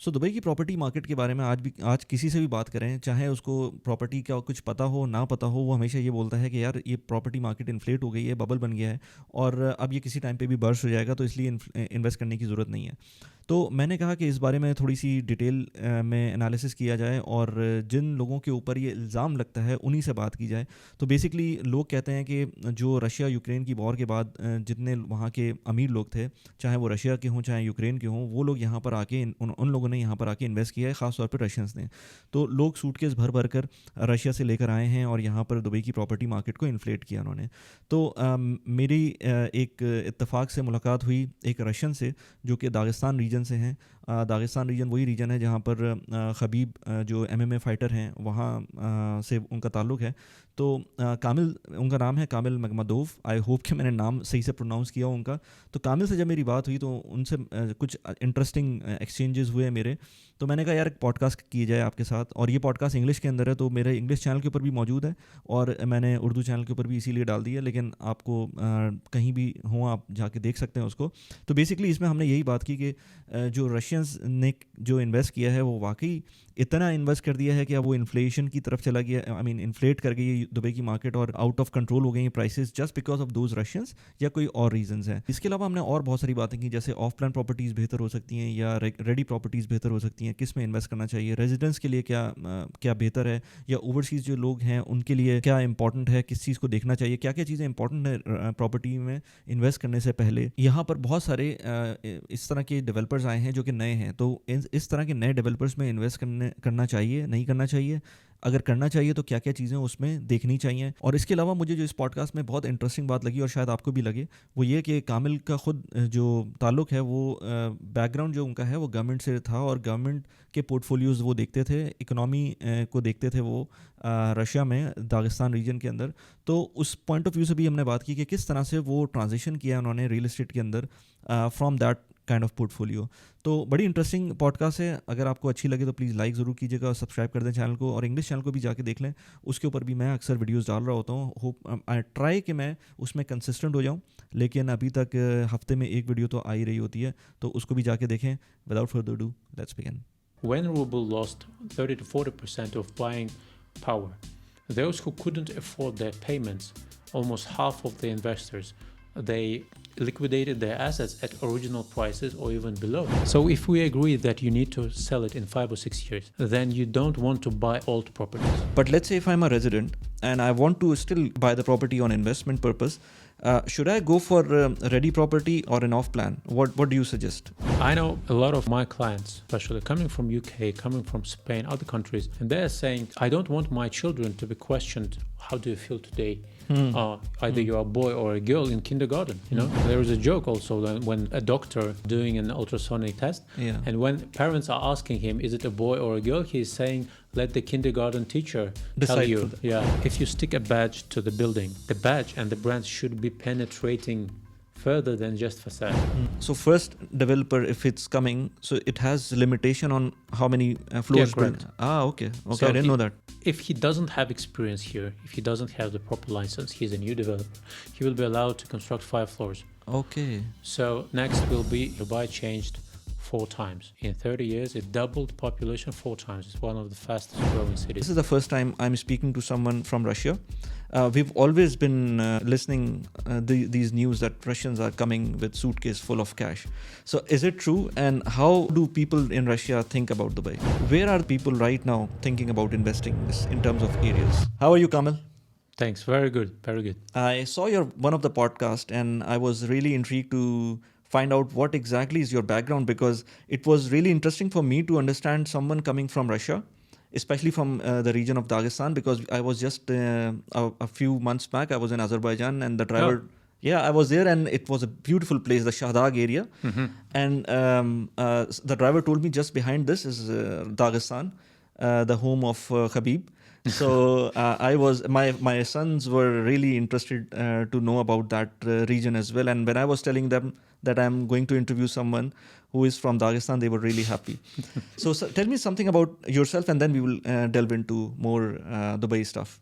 So Dubai की property market के बारे में आज किसी से भी बात करें, चाहे उसको प्रॉपर्टी का कुछ पता हो ना पता हो, वो हमेशा ये बोलता है कि यार ये प्रॉपर्टी मार्केट इन्फ्लेट हो गई है, बबल बन गया है और अब ये किसी टाइम पे भी बर्स्ट हो जाएगा, तो इसलिए इन्वेस्ट करने की ज़रूरत नहीं है। तो मैंने कहा कि इस बारे में थोड़ी सी डिटेल में एनालिसिस किया जाए और जिन लोगों के ऊपर ये इल्ज़ाम लगता है उन्हीं से बात की जाए। तो बेसिकली लोग कहते हैं कि जो रशिया यूक्रेन की वॉर के बाद जितने वहाँ के अमीर लोग थे, चाहे वो रशिया के हों चाहे यूक्रेन के हों, वो लोग यहाँ पर आके उन लोगों ने यहाँ पर आके इन्वेस्ट किया है, ख़ासतौर पर रशियंस ने। तो लोग सूटकेस भर भर कर रशिया से लेकर आए हैं और यहाँ पर दुबई की प्रॉपर्टी मार्केट को इन्फ्लेट किया उन्होंने। तो मेरी एक इत्तेफाक से मुलाकात हुई एक रशियन से जो कि दागिस्तान रीजन से हैं। दागिस्तान रीजन वही रीजन है जहाँ पर खबीब जो एमएमए फाइटर हैं वहाँ से उनका ताल्लुक़ है। तो कामिल उनका नाम है, कामिल मगमदोव। आई होप कि मैंने नाम सही से प्रोनाउंस किया उनका। तो कामिल से जब मेरी बात हुई तो उनसे कुछ इंटरेस्टिंग एक्सचेंजेस हुए मेरे। तो मैंने कहा यार एक पॉडकास्ट की जाए आपके साथ, और ये पॉडकास्ट इंग्लिश के अंदर है, तो मेरे इंग्लिश चैनल के ऊपर भी मौजूद है और मैंने उर्दू चैनल के ऊपर भी इसीलिए डाल दी है, लेकिन आपको कहीं भी हो आप जाके देख सकते हैं उसको। तो बेसिकली इसमें हमने यही बात की कि जो रशियंस ने जो इन्वेस्ट किया है वो वाकई इतना इन्वेस्ट कर दिया है कि अब वो इन्फ्लेशन की तरफ चला गया, आई मीन इन्फ्लेट कर गई है दुबई की मार्केट और आउट ऑफ कंट्रोल हो गई हैं prices just because of those Russians, या कोई और रीजंस हैं। इसके अलावा हमने और बहुत सारी बातें की, जैसे ऑफ प्लान प्रॉपर्टीज़ बेहतर हो सकती हैं या रेडी प्रॉपर्टीज़ बेहतर हो सकती हैं, किस में इन्वेस्ट करना चाहिए, रेजिडेंस के लिए क्या बेहतर है, या ओवरसीज़ जो लोग हैं उनके लिए क्या इंपॉर्टेंट है, किस चीज़ को देखना चाहिए, क्या क्या चीज़ें इंपॉर्टेंट है प्रॉपर्टी में इन्वेस्ट करने से पहले। यहाँ पर बहुत सारे इस तरह के डेवलपर्स आए हैं जो कि नए हैं, तो इस तरह के नए डेवलपर्स में इन्वेस्ट करना चाहिए नहीं करना चाहिए, अगर करना चाहिए तो क्या क्या चीज़ें उसमें देखनी चाहिए। और इसके अलावा मुझे जो इस पॉडकास्ट में बहुत इंटरेस्टिंग बात लगी और शायद आपको भी लगे, वो ये कि कामिल का खुद जो ताल्लुक़ है वो बैकग्राउंड जो उनका है वो गवर्नमेंट से था और गवर्नमेंट के पोर्टफोलियोज़ वो देखते थे, इकोनॉमी को देखते थे वो रशिया में दागिस्तान रीजन के अंदर। तो उस पॉइंट ऑफ व्यू से भी हमने बात की कि किस तरह से वो ट्रांजिशन किया उन्होंने रियल एस्टेट के अंदर from that kind of portfolio. तो बड़ी इंटरेस्टिंग पॉडकास्ट है, अगर आपको अच्छी लगे तो प्लीज़ लाइक ज़रूर कीजिएगा और सब्सक्राइब कर दें चैनल को, और इंग्लिश चैनल को भी जाके देख लें, उसके ऊपर भी मैं अक्सर वीडियोस डाल रहा होता हूँ। होप आई ट्राई कि मैं उसमें कंसिस्टेंट हो जाऊँ, लेकिन अभी तक हफ्ते में एक वीडियो तो आ ही रही होती है, तो उसको भी जाके देखें। Without further do let's begin. When ruble lost 30 to 40% of buying power, those who couldn't afford their payments, almost half of the investors, they liquidated their assets at original prices or even below. So if we agree that you need to sell it in 5 or 6 years, then you don't want to buy old properties. But let's say if I'm a resident and I want to still buy the property on investment purpose, should I go for ready property or an off plan? What do you suggest? I know a lot of my clients, especially coming from UK, coming from Spain, other countries, and they're saying, I don't want my children to be questioned, how do you feel today? Either you're a boy or a girl in kindergarten, you know. There is a joke also when a doctor doing an ultrasonic test, and when parents are asking him, is it a boy or a girl, he's saying, let the kindergarten teacher tell you. If you stick a badge to the building, the badge and the brand should be penetrating further than just facade. So first developer, if it's coming, so it has limitation on how many floors. Correct. Okay, So I didn't know that. If he doesn't have experience here, if he doesn't have the proper license, he's a new developer, he will be allowed to construct 5 floors. Okay. So next will be Dubai changed 4 times. In 30 years, it doubled population 4 times. It's one of the fastest growing cities. This is the first time I'm speaking to someone from Russia. We've always been listening these news that Russians are coming with suitcase full of cash. So is it true? And how do people in Russia think about Dubai? Where are people right now thinking about investing in terms of areas? How are you, Kamil? Thanks. Very good. Very good. I saw one of the podcast and I was really intrigued to find out what exactly is your background, because it was really interesting for me to understand someone coming from Russia, especially from the region of Dagestan, because I was just a few months back, I was in Azerbaijan, and the driver... Yeah, I was there and it was a beautiful place, the Shahdag area. And the driver told me just behind this is Dagestan, the home of Khabib. So my sons were really interested to know about that region as well. And when I was telling them that I'm going to interview someone who is from Dagestan, they were really happy. So tell me something about yourself, and then we will delve into more Dubai stuff.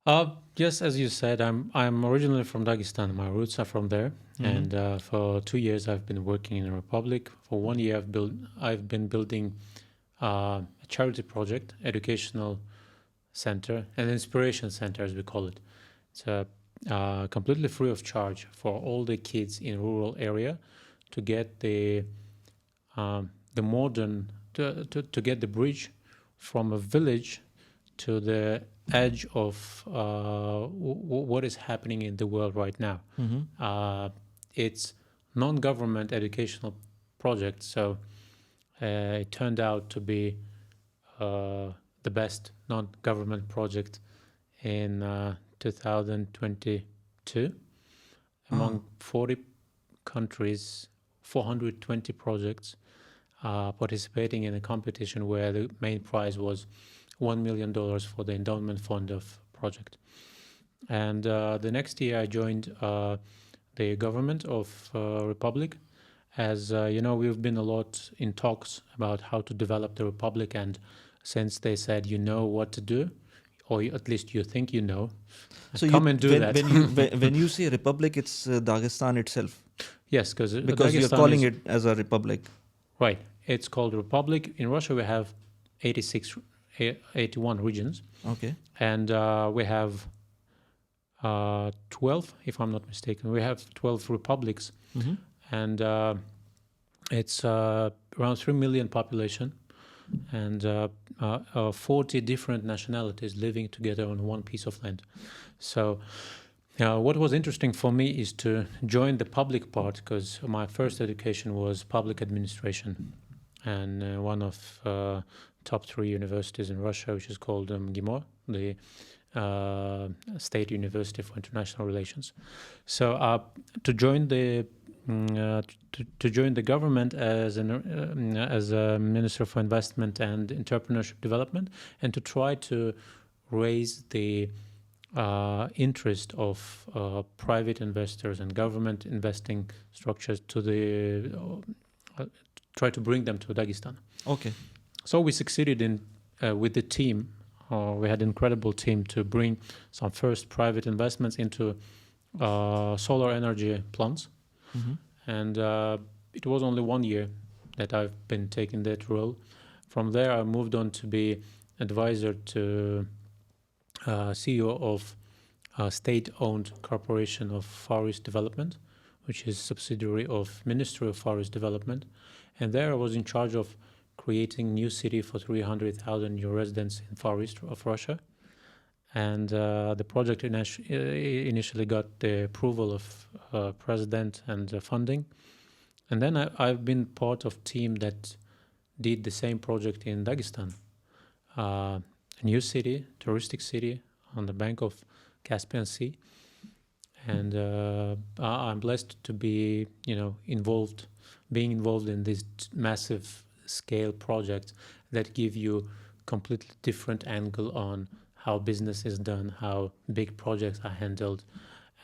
Yes, as you said, I'm originally from Dagestan. My roots are from there, and for 2 years I've been working in the Republic. For 1 year I've been building a charity project, educational center, an inspiration center as we call it. It's completely free of charge for all the kids in rural area to get the modern to get the bridge from a village to the edge of what is happening in the world right now. It's non-government educational project, so it turned out to be the best non-government project in 2022 among 40 countries, 420 projects participating in a competition where the main prize was $1 million for the endowment fund of project. And the next year I joined the government of Republic. As we've been a lot in talks about how to develop the Republic, and since they said you know what to do, or at least you think you know, So come and do that. when you say republic, it's Dagestan itself, Yes, because because you're calling it as a republic. Right. It's called Republic. In Russia, we have 81 regions. Okay. And we have 12, if I'm not mistaken. We have 12 republics. And it's around 3 million population and 40 different nationalities living together on one piece of land. So what was interesting for me is to join the public part, because my first education was public administration, and one of top 3 universities in Russia, which is called MGIMO, the State University for International Relations. So to join the government as a Minister for Investment and Entrepreneurship Development, and to try to raise the interest of private investors and government investing structures to try to bring them to Dagestan. Okay. So we succeeded in with the team. We had an incredible team to bring some first private investments into solar energy plants. And it was only 1 year that I've been taking that role. From there, I moved on to be advisor to CEO of a state-owned corporation of Forest Development, which is a subsidiary of Ministry of Forest Development. And there I was in charge of creating new city for 300,000 new residents in far east of Russia. And the project initially got the approval of president and funding. And then I've been part of team that did the same project in Dagestan, a new city, touristic city on the bank of Caspian Sea. And I'm blessed to be, being involved in this massive scale project that give you completely different angle on how business is done, how big projects are handled.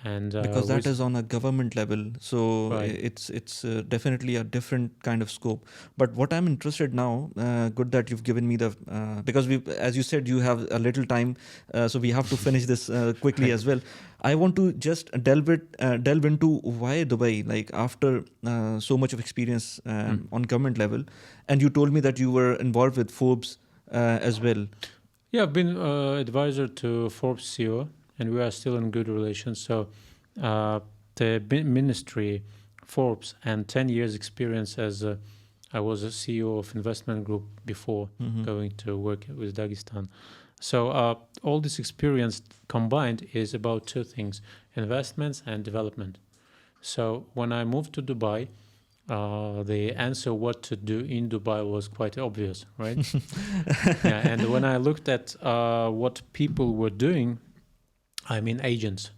And because that is on a government level, so Right. it's definitely a different kind of scope. But what I'm interested now, good that you've given me the because we, as you said, you have a little time, so we have to finish this quickly as well. I want to just delve into why Dubai, like after so much of experience on government level, and you told me that you were involved with Forbes as well. Yeah, I've been advisor to Forbes CEO, and we are still in good relations. So the ministry, Forbes, and 10 years experience as I was a CEO of investment group before going to work with Dagestan. So all this experience combined is about 2 things: investments and development. So when I moved to Dubai, the answer what to do in Dubai was quite obvious, right? Yeah, and when I looked at what people were doing, I mean agents,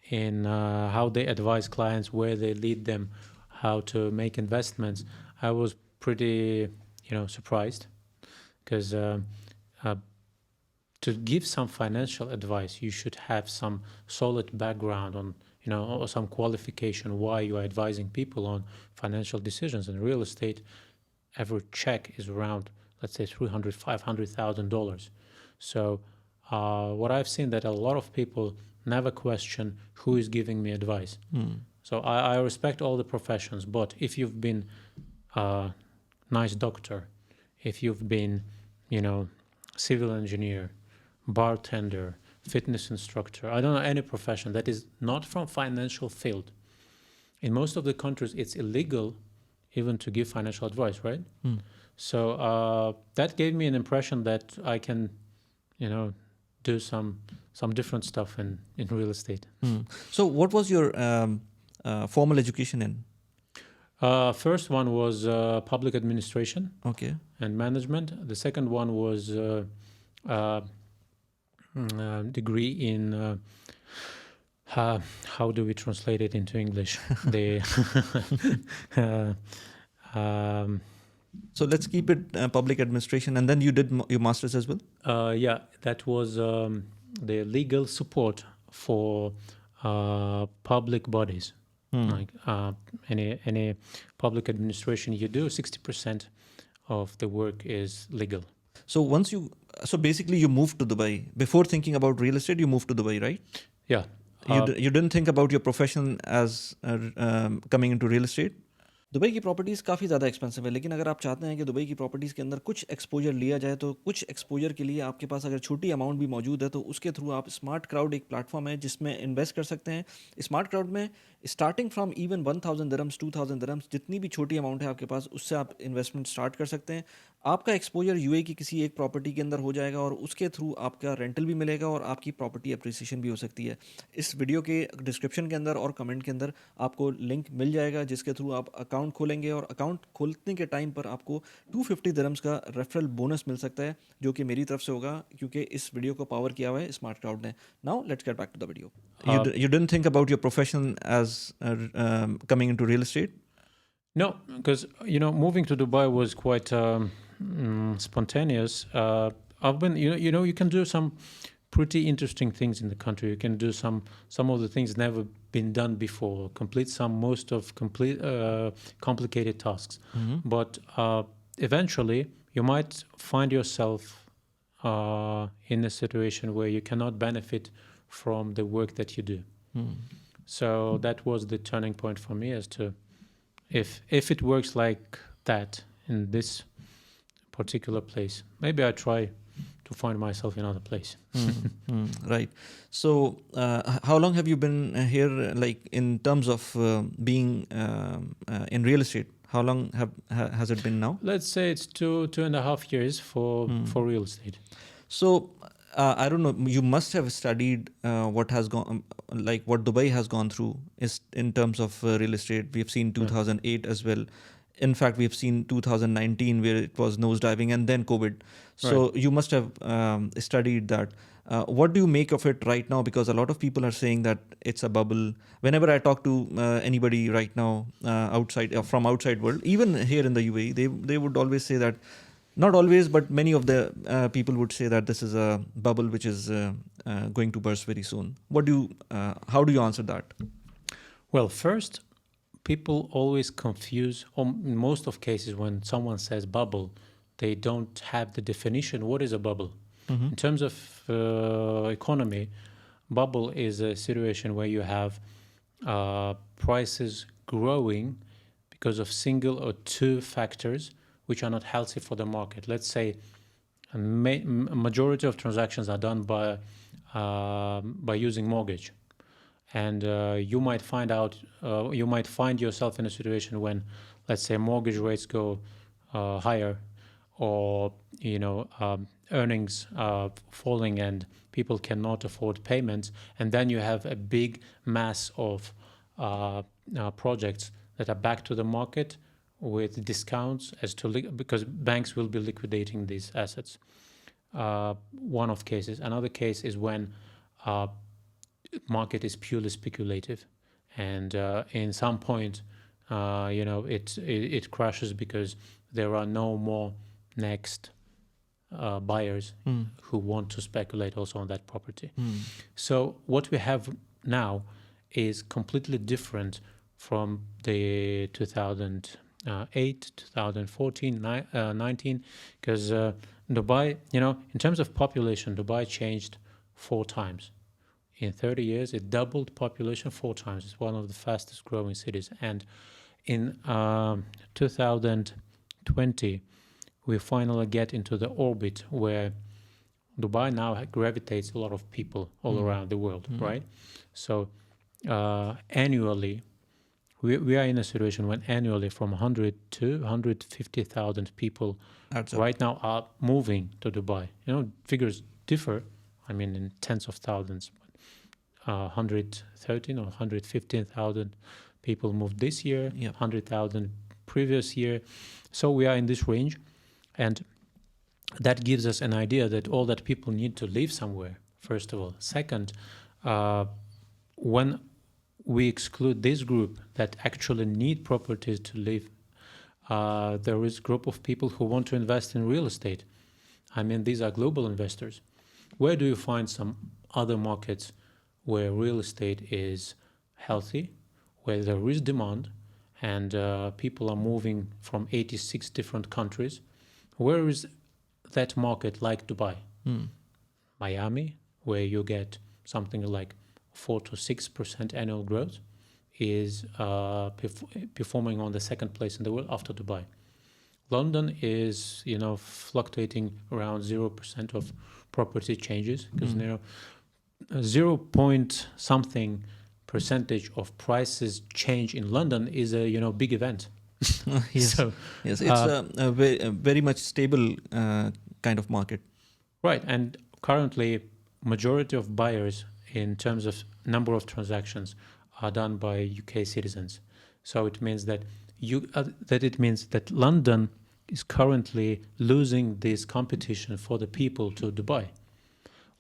in how they advise clients, where they lead them, how to make investments, I was pretty, surprised, because to give some financial advice, you should have some solid background on, or some qualification why you are advising people on financial decisions. In real estate, every check is around, let's say, $300,000, $500,000. So what I've seen that a lot of people never question who is giving me advice. So I respect all the professions, but if you've been a nice doctor, if you've been, civil engineer, bartender, fitness instructor, I don't know any profession that is not from financial field. In most of the countries, it's illegal even to give financial advice, right? So that gave me an impression that I can, do some different stuff in real estate. So what was your formal education in? First one was public administration Okay. and management. The second one was degree in how do we translate it into English? The So let's keep it public administration, and then you did your master's as well? yeah, that was the legal support for public bodies. Like any public administration you do, 60% of the work is legal. So so basically you moved to Dubai. Before thinking about real estate, you moved to Dubai, right? Yeah. You didn't think about your profession as coming into real estate? Dubai की properties काफ़ी ज़्यादा expensive है, लेकिन अगर आप चाहते हैं कि दुबई की प्रॉपर्टीज़ के अंदर कुछ एक्सपोजर लिया जाए, तो कुछ एक्सपोजर के लिए आपके पास अगर छोटी अमाउंट भी मौजूद है तो उसके थ्रू आप स्मार्ट क्राउड एक प्लेटफॉर्म है जिसमें इन्वेस्ट कर सकते हैं. स्मार्ट क्राउड में starting from even 1000 dirhams 2000 dirhams जितनी भी छोटी अमाउंट है आपके पास, उससे आप इन्वेस्टमेंट स्टार्ट कर सकते हैं. आपका एक्सपोजर यूए की किसी एक प्रॉपर्टी के अंदर हो जाएगा और उसके थ्रू आपका रेंटल भी मिलेगा और आपकी प्रॉपर्टी अप्रिसिएशन भी हो सकती है. इस वीडियो के डिस्क्रिप्शन के अंदर और कमेंट के अंदर आपको लिंक मिल जाएगा जिसके थ्रू आप अकाउंट खोलेंगे और अकाउंट खोलने के टाइम पर आपको 250 दिरहम्स का रेफरल बोनस मिल सकता है, जो कि मेरी तरफ से होगा क्योंकि इस वीडियो को पावर किया हुआ है स्मार्ट क्राउड ने. Now let's get back to the video. You didn't think about your profession as coming into real estate? No, because moving to Dubai was quite spontaneous. I've been, you can do some pretty interesting things in the country. You can do some of the things never been done before. Complete complicated tasks. But eventually, you might find yourself in a situation where you cannot benefit from the work that you do. So that was the turning point for me as to if it works like that in this particular place, maybe I try to find myself in another place. Right. So how long have you been here, like in terms of being in real estate? How long has it been now? Let's say it's 2.5 years for real estate. So I don't know, you must have studied what has gone, like what Dubai has gone through is in terms of real estate. We've seen 2008 as well. In fact, we've seen 2019 where it was nosediving and then COVID. So you must have studied that. What do you make of it right now? Because a lot of people are saying that it's a bubble. Whenever I talk to anybody right now from outside world, even here in the UAE, they would always say that, not always, but many of the people would say that this is a bubble which is going to burst very soon. How do you answer that? Well, first, people always confuse, or in most of cases when someone says bubble, they don't have the definition. What is a bubble? In terms of economy, bubble is a situation where you have prices growing because of single or two factors which are not healthy for the market. Let's say a majority of transactions are done by using mortgage. And you might find yourself in a situation when, let's say, mortgage rates go higher, or earnings are falling and people cannot afford payments, and then you have a big mass of projects that are back to the market with discounts because banks will be liquidating these assets. One of cases. Another case is when market is purely speculative, and in some point, it crashes because there are no more next buyers who want to speculate also on that property. So what we have now is completely different from the 2008 2008, 2014, 19, because Dubai, in terms of population, Dubai changed 4 times. In 30 years, it doubled population 4 times. It's one of the fastest growing cities. And in 2020, we finally get into the orbit where Dubai now gravitates a lot of people all around the world, right? So annually, we are in a situation when annually from 100 to 150,000 people right now are moving to Dubai. Figures differ, in tens of thousands. 113 or 115,000 people moved this year, 100,000 previous year. So we are in this range. And that gives us an idea that all that people need to live somewhere, first of all. Second, when we exclude this group that actually need properties to live, there is a group of people who want to invest in real estate. These are global investors. Where do you find some other markets where real estate is healthy, where there is demand, and people are moving from 86 different countries? Where is that market like Dubai? Miami, where you get something like 4 to 6% annual growth, is performing on the second place in the world after Dubai. London is, fluctuating around 0% of property changes, because 0 point something percentage of prices change in London is a big event. Yes, So, yes, it's a very much stable kind of market. Right, and currently, majority of buyers in terms of number of transactions are done by UK citizens. So it means that London is currently losing this competition for the people to Dubai.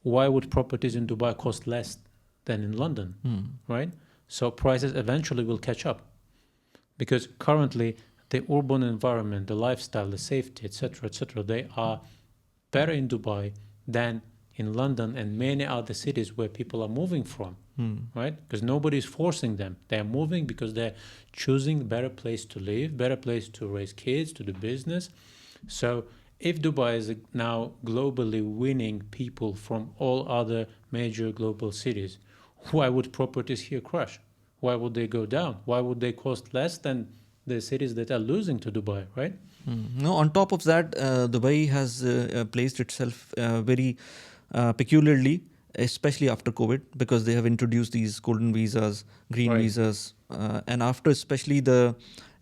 Why would properties in Dubai cost less than in London, right? So prices eventually will catch up, because currently the urban environment, the lifestyle, the safety, etc., they are better in Dubai than in London and many other cities where people are moving from, right? Because nobody is forcing them. They are moving because they're choosing a better place to live, better place to raise kids, to do business. So if Dubai is now globally winning people from all other major global cities, why would properties here crash? Why would they go down? Why would they cost less than the cities that are losing to Dubai, right? No, on top of that, Dubai has placed itself very peculiarly, especially after COVID, because they have introduced these golden visas, green visas, and after especially the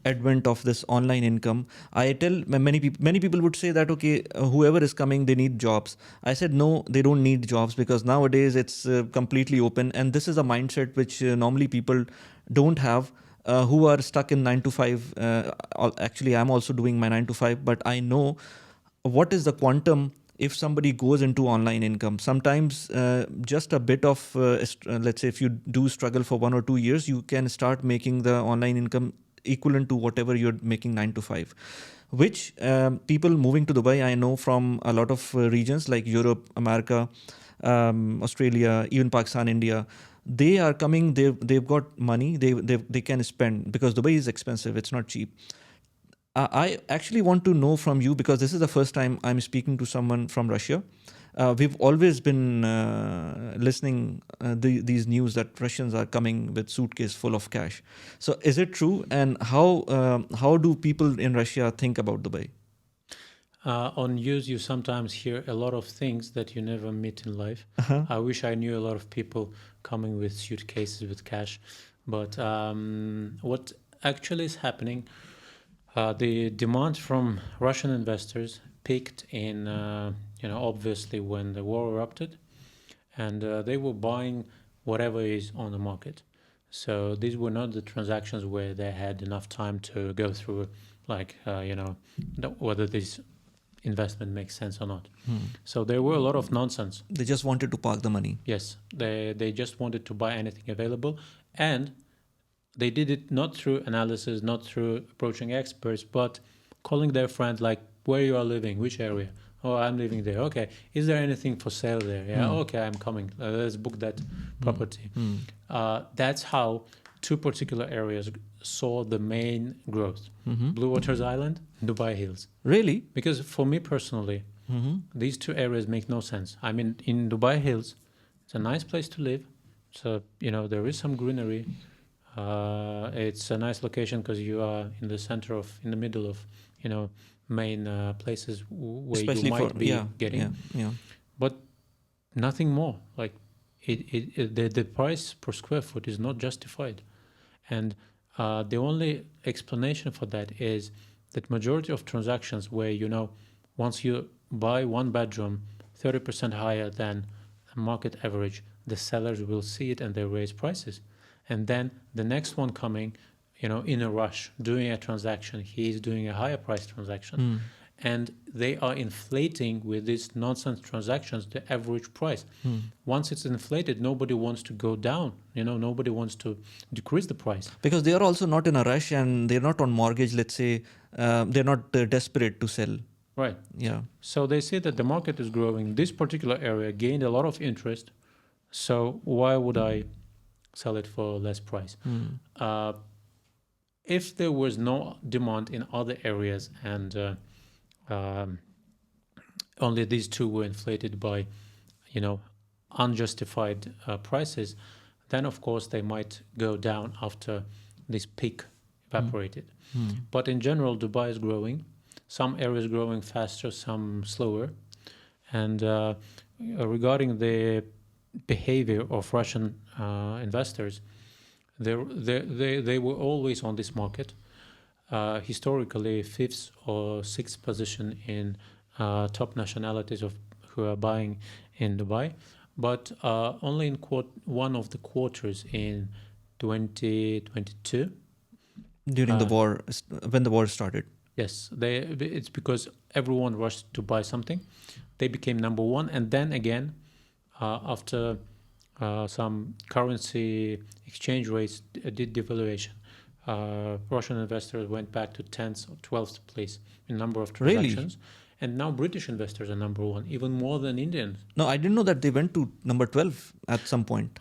advent of this online income. I tell many people would say that, okay, whoever is coming, they need jobs. I said, no, they don't need jobs, because nowadays it's completely open. And this is a mindset which normally people don't have, who are stuck in 9 to 5. Actually, I'm also doing my 9 to 5, but I know what is the quantum if somebody goes into online income. Sometimes just a bit of, let's say if you do struggle for 1 or 2 years, you can start making the online income equivalent to whatever you're making 9 to 5, which people moving to Dubai, I know from a lot of regions like Europe, America, Australia, even Pakistan, India, they are coming, they've got money, they can spend, because Dubai is expensive, it's not cheap. I actually want to know from you, because this is the first time I'm speaking to someone from Russia. We've always been listening these news that Russians are coming with suitcase full of cash. So is it true? And how do people in Russia think about Dubai? On news, you sometimes hear a lot of things that you never meet in life. I wish I knew a lot of people coming with suitcases with cash. But what actually is happening, the demand from Russian investors peaked in, obviously when the war erupted, and they were buying whatever is on the market. So these were not the transactions where they had enough time to go through, whether this investment makes sense or not. So there were a lot of nonsense. They just wanted to park the money. Yes, they just wanted to buy anything available, and they did it not through analysis, not through approaching experts, but calling their friend, like, where you are living, which area? Oh, I'm living there. Okay. Is there anything for sale there? Yeah. Okay, I'm coming. Let's book that property. That's how two particular areas saw the main growth: Blue Waters Island, Dubai Hills. Really? Because for me personally, these two areas make no sense. I mean, in Dubai Hills, it's a nice place to live. So, there is some greenery. It's a nice location because you are in the middle of, main places where Especially you might for be getting. yeah. But nothing more. Like the price per square foot is not justified, and the only explanation for that is that majority of transactions where once you buy one bedroom 30% higher than a market average, the sellers will see it and they raise prices, and then the next one coming, in a rush doing a transaction, he's doing a higher price transaction. And they are inflating with these nonsense transactions the average price. Once it's inflated, nobody wants to go down. Nobody wants to decrease the price. Because they are also not in a rush and they're not on mortgage, let's say. They're not desperate to sell. Right. Yeah. So they see that the market is growing. This particular area gained a lot of interest. So why would I sell it for less price? If there was no demand in other areas and only these two were inflated by, unjustified prices, then of course they might go down after this peak evaporated. But in general, Dubai is growing. Some areas growing faster, some slower. And regarding the behavior of Russian investors, they were always on this market. Historically, fifth or sixth position in top nationalities who are buying in Dubai, but only in one of the quarters in 2022. During the war, when the war started. Yes, it's because everyone rushed to buy something. They became number one, and then again, after some currency exchange rates did devaluation, Russian investors went back to 10th or 12th place in number of transactions. Really? And now British investors are number one, even more than Indians. No, I didn't know that they went to number 12 at some point.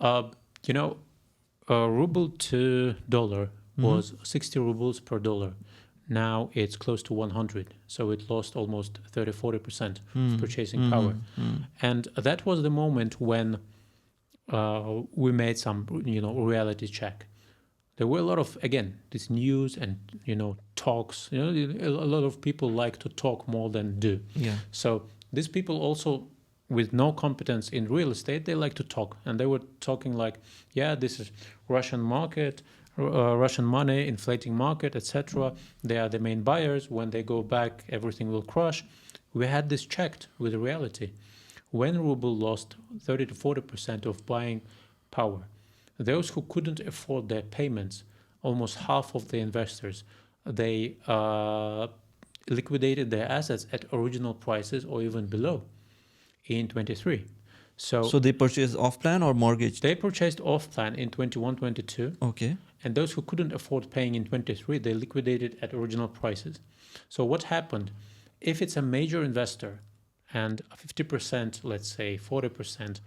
Ruble to dollar was 60 rubles per dollar. Now it's close to 100. So it lost almost 30-40% of purchasing power. And that was the moment when we made some, reality check. There were a lot of, again, this news and, talks. A lot of people like to talk more than do. Yeah. So these people also, with no competence in real estate, they like to talk. And they were talking like, yeah, this is Russian market, Russian money, inflating market, etc. They are the main buyers. When they go back, everything will crash. We had this checked with reality. When ruble lost 30-40% of buying power, those who couldn't afford their payments, almost half of the investors, they liquidated their assets at original prices or even below in 23. So they purchased off-plan or mortgage? They purchased off-plan in 21-22. Okay. And those who couldn't afford paying in 23, they liquidated at original prices. So what happened? If it's a major investor and 50%, let's say 40%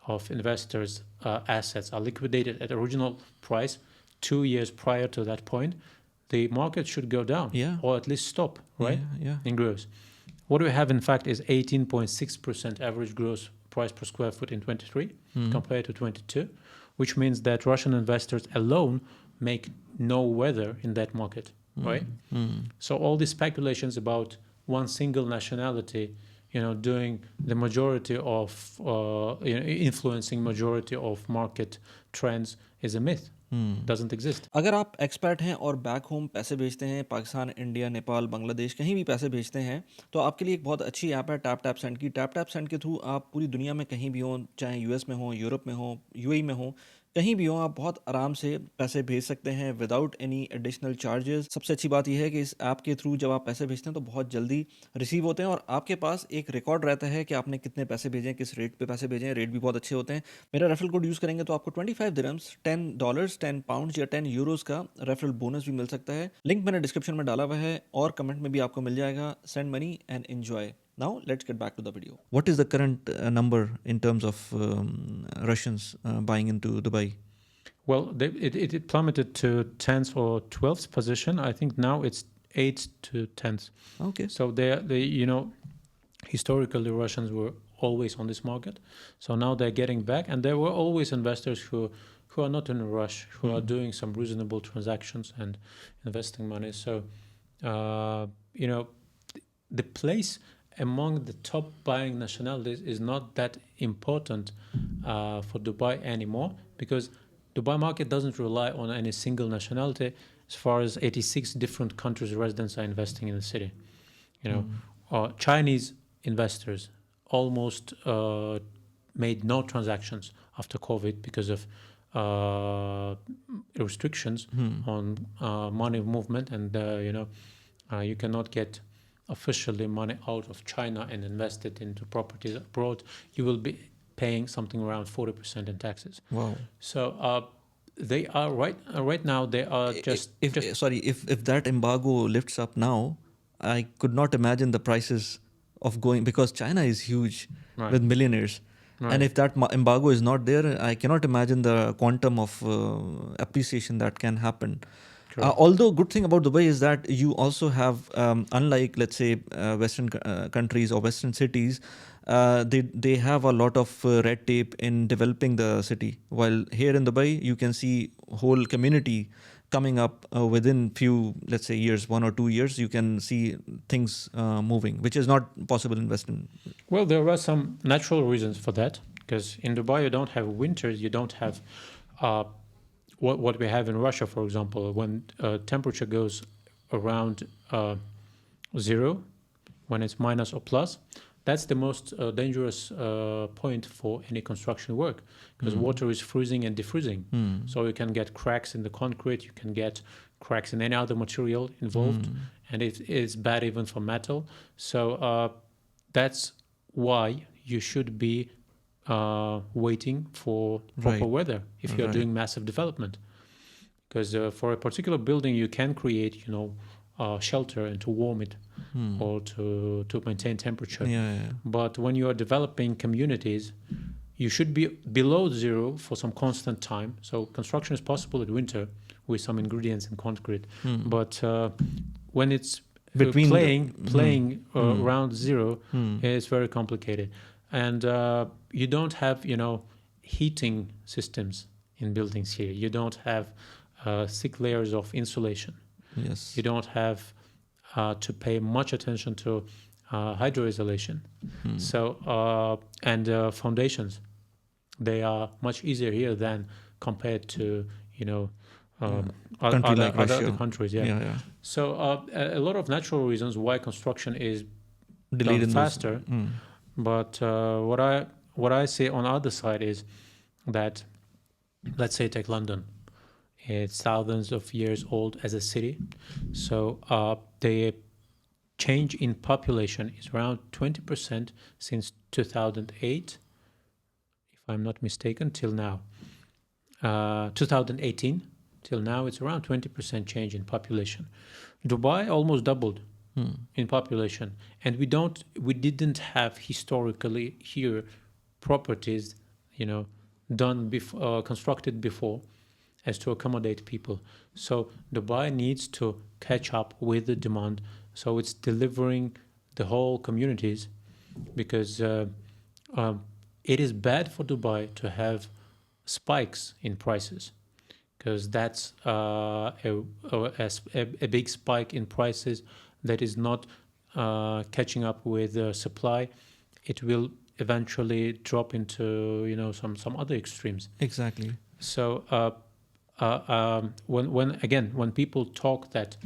of investors' assets are liquidated at original price 2 years prior to that point, the market should go down, or at least stop, right? Yeah. In growth. What we have, in fact, is 18.6% average gross price per square foot in 23 compared to 22, which means that Russian investors alone make no weather in that market, right? So all these speculations about one single nationality, doing the majority of, influencing majority of market trends is a myth. Doesn't exist. अगर आप expert हैं और back home पैसे भेजते हैं, Pakistan, India, Nepal, Bangladesh, कहीं भी पैसे भेजते हैं, तो आपके लिए एक बहुत अच्छी ऐप है टैप टैप सेंड की। टैप टैप सेंड के थ्रू आप पूरी दुनिया में कहीं भी हो, चाहे यूएस में हो, यूरोप में हो, यूएई में हो, कहीं भी हो, आप बहुत आराम से पैसे भेज सकते हैं विदाउट एनी एडिशनल चार्जेस। सबसे अच्छी बात यह है कि इस ऐप के थ्रू जब आप पैसे भेजते हैं तो बहुत जल्दी रिसीव होते हैं और आपके पास एक रिकॉर्ड रहता है कि आपने कितने पैसे भेजे, किस रेट पे पैसे भेजे हैं। रेट भी बहुत अच्छे होते हैं। मेरा रेफरल कोड यूज़ करेंगे तो आपको 25 दिरहम्स, $10, 10 पाउंड्स या 10 यूरोज़ का रेफरल बोनस भी मिल सकता है। लिंक मैंने डिस्क्रिप्शन में डाला हुआ है और कमेंट में भी आपको मिल जाएगा। Send money and enjoy. Now let's get back to the video. What is the current number in terms of Russians buying into Dubai? Well, it plummeted to 10th or 12th position. I think now it's 8th to 10th. Okay. So they historically Russians were always on this market. So now they're getting back, and there were always investors who are not in a rush, who are doing some reasonable transactions and investing money. So the place among the top buying nationalities is not that important for Dubai anymore, because Dubai market doesn't rely on any single nationality. As far as 86 different countries' residents are investing in the city, Chinese investors almost made no transactions after COVID because of restrictions on money movement, and you cannot get officially money out of China and invest it into properties abroad. You will be paying something around 40% in taxes. Wow. So they are right now. They are If that embargo lifts up now, I could not imagine the prices of going, because China is huge with millionaires. Right. And if that embargo is not there, I cannot imagine the quantum of appreciation that can happen. Although good thing about Dubai is that you also have, unlike let's say Western countries or Western cities, they have a lot of red tape in developing the city. While here in Dubai, you can see whole community coming up within few, let's say years, 1 or 2 years, you can see things moving, which is not possible in Western. Well, there are some natural reasons for that, because in Dubai you don't have winters, you don't have what we have in Russia, for example, when temperature goes around 0, when it's minus or plus. That's the most dangerous point for any construction work, because water is freezing and defreezing. So you can get cracks in the concrete, you can get cracks in any other material involved, and it is bad even for metal. So that's why you should be waiting for proper weather if you're doing massive development. Because for a particular building, you can create, shelter and to warm it or to maintain temperature. But when you are developing communities, you should be below 0 for some constant time. So construction is possible in winter with some ingredients in concrete. But when it's playing around 0, it's very complicated. And you don't have, heating systems in buildings here. You don't have thick layers of insulation. Yes. You don't have to pay much attention to hydroisolation. So and foundations, they are much easier here than compared to other countries. So a lot of natural reasons why construction is delayed done faster. But what I say on the other side is that, let's say take London. It's thousands of years old as a city. So the change in population is around 20% since 2008, if I'm not mistaken, till now. 2018 till now, it's around 20% change in population. Dubai almost doubled in population, and we didn't have historically here properties, done before, constructed before, as to accommodate people. So Dubai needs to catch up with the demand. So it's delivering the whole communities, because it is bad for Dubai to have spikes in prices, because that's a big spike in prices that is not catching up with the supply. It will eventually drop into some other extremes. Exactly. So when people talk that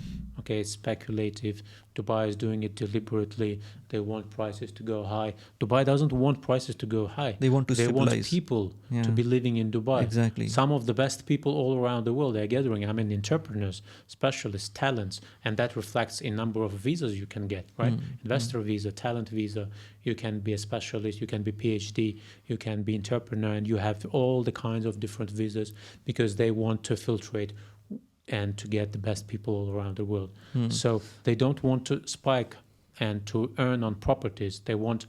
it's speculative, Dubai is doing it deliberately, they want prices to go high. Dubai doesn't want prices to go high. They want people to be living in Dubai. Exactly. Some of the best people all around the world, they're gathering. I mean, entrepreneurs, specialists, talents, and that reflects in number of visas you can get, right? Investor visa, talent visa. You can be a specialist, you can be PhD, you can be entrepreneur, and you have all the kinds of different visas, because they want to filtrate and to get the best people all around the world. So they don't want to spike and to earn on properties. They want